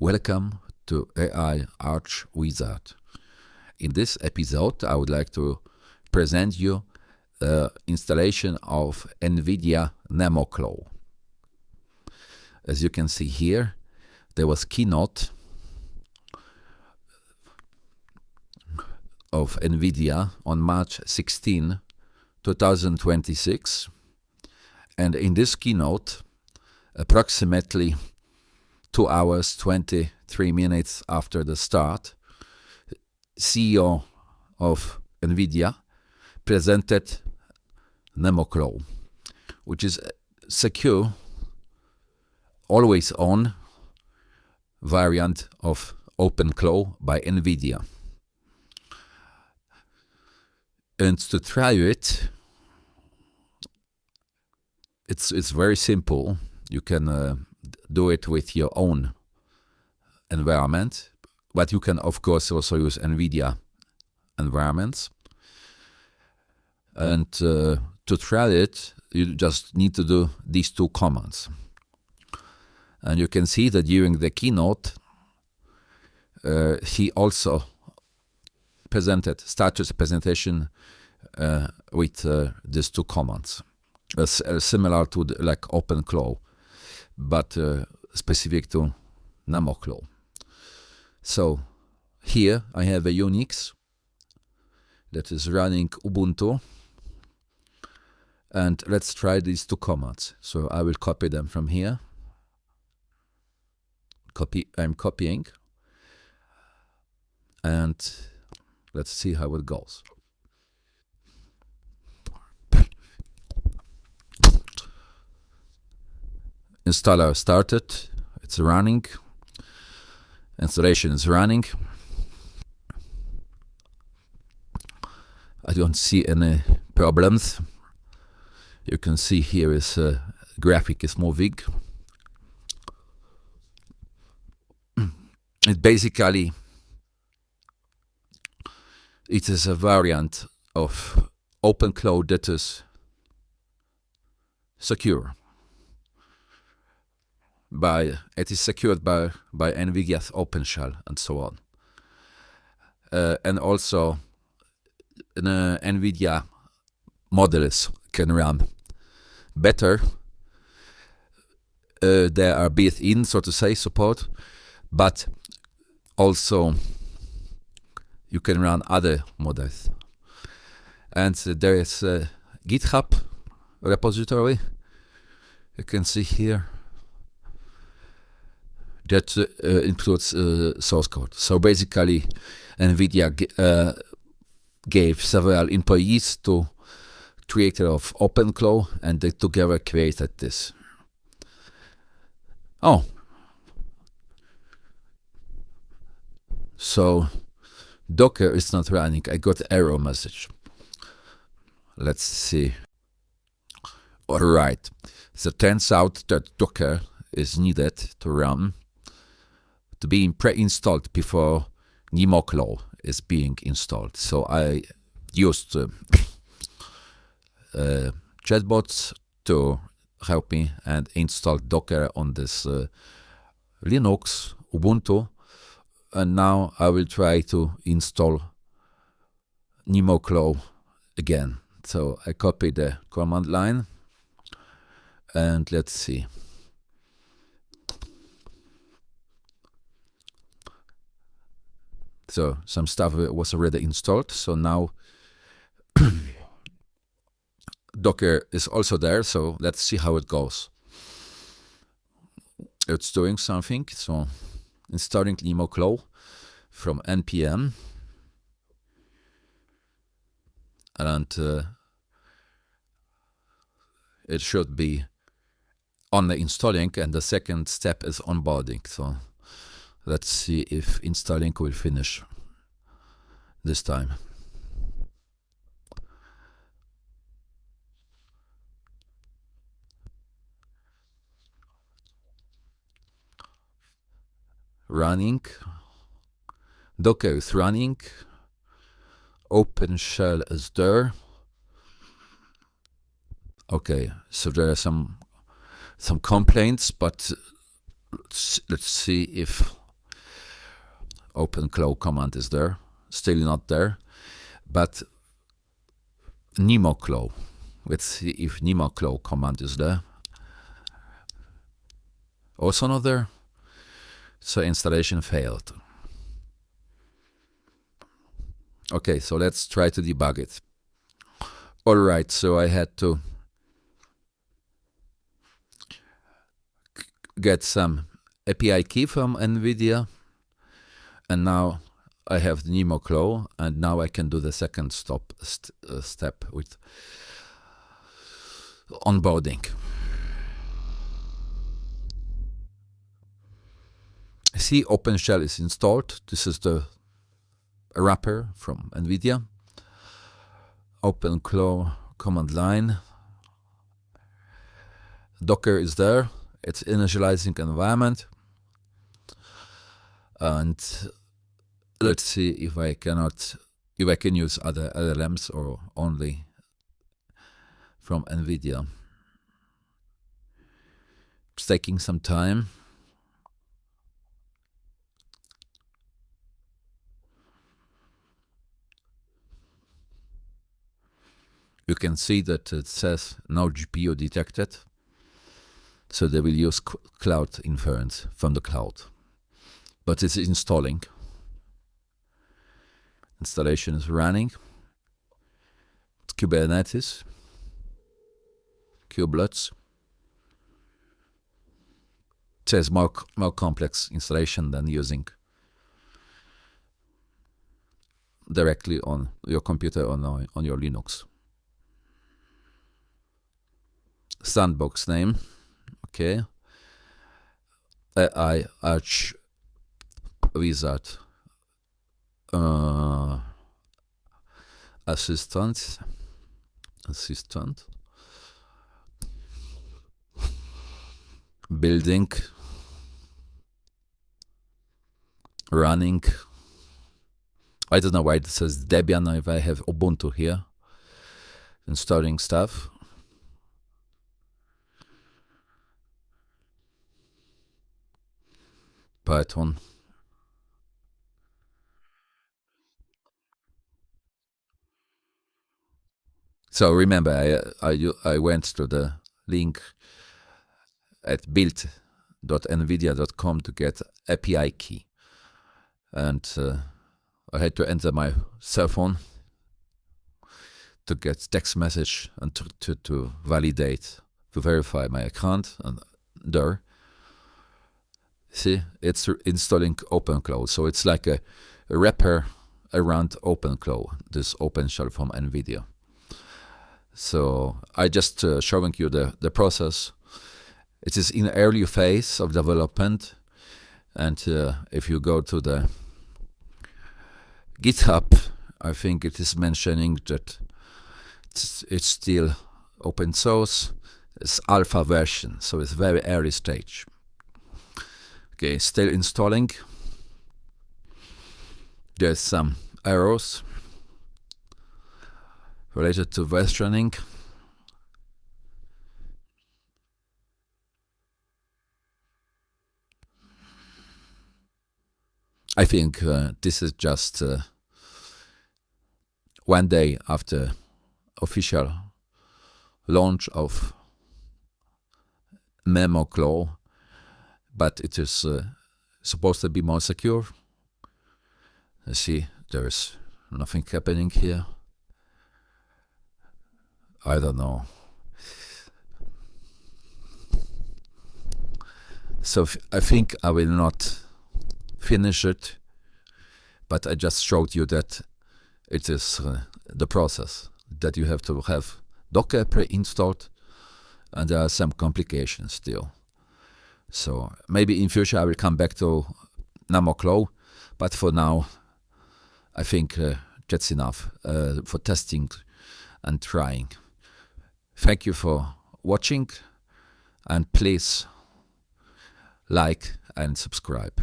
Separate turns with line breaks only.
Welcome to AI Archwizard. In this episode, I would like to present you the installation of NVIDIA NemoClaw. As you can see here, there was keynote of NVIDIA on March 16, 2026. And in this keynote, approximately 2 hours, 23 minutes after the start, CEO of NVIDIA presented NemoClaw, which is secure, always on variant of OpenClaw by NVIDIA. And to try it, it's very simple. You can do it with your own environment, but you can of course also use NVIDIA environments. And to try it, you just need to do these two commands. And you can see that during the keynote, he also started the presentation with these two commands, similar to like OpenClaw, but specific to NemoClaw. So here I have a Unix that is running Ubuntu, and let's try these two commands. So I will copy them from here. I'm copying, and let's see how it goes. Installer started, it's running, installation is running. I don't see any problems. You can see here is graphic is moving. It basically, it is a variant of OpenClaw that is secure. It is secured by NVIDIA's OpenShell and so on. And also NVIDIA models can run better. They are built-in, so to say, support, but also you can run other models. And there is a GitHub repository. You can see here that includes source code. So basically, NVIDIA gave several employees to creator of OpenClaw, and they together created this. Oh, so Docker is not running. I got error message. Let's see. All right. So it turns out that Docker is needed to run, to be pre-installed before NemoClaw is being installed. So I used chatbots to help me and install Docker on this Linux, Ubuntu. And now I will try to install NemoClaw again. So I copy the command line, and let's see. So some stuff was already installed. So now Docker is also there. So let's see how it goes. It's doing something. So installing NemoClaw from npm, and it should be on the installing, and the second step is onboarding. So let's see if installing will finish this time. Running. Docker is running. OpenShell is there. Okay, so there are some complaints, but let's see if OpenClaw command is there, still not there, but NemoClaw. Let's see if NemoClaw command is there. Also not there, so installation failed. Okay, so let's try to debug it. Alright, so I had to get some API key from NVIDIA, and now I have the NemoClaw, and now I can do the second step with onboarding. See, OpenShell is installed. This is the wrapper from NVIDIA. OpenClaw command line. Docker is there. It's initializing environment. And let's see if I can use other LLMs or only from NVIDIA. It's taking some time. You can see that it says no GPU detected. So they will use cloud inference from the cloud. But it's installing. Installation is running. It's Kubernetes. Kubelets. It says more complex installation than using directly on your computer or on your Linux. Sandbox name. Okay. AI Archwizard Assistant. Building. Running. I don't know why it says Debian if I have Ubuntu here. Installing stuff. Python. So remember, I went to the link at build.nvidia.com to get API key, and I had to enter my cell phone to get text message and to validate, to verify my account, and there. See, it's installing OpenClaw, so it's like a wrapper around OpenClaw, this OpenShell from NVIDIA. So I just showing you the process. It is in early phase of development, and if you go to the GitHub, I think it is mentioning that it's still open source. It's alpha version, so it's very early stage. Okay, still installing. There's some errors related to versioning. I think this is just one day after official launch of NemoClaw, but it is supposed to be more secure. See, there's nothing happening here. I don't know. So I think I will not finish it, but I just showed you that it is the process, that you have to have Docker pre-installed, and there are some complications still. So maybe in future I will come back to NemoClaw, but for now I think that's enough for testing and trying. Thank you for watching, and please like and subscribe.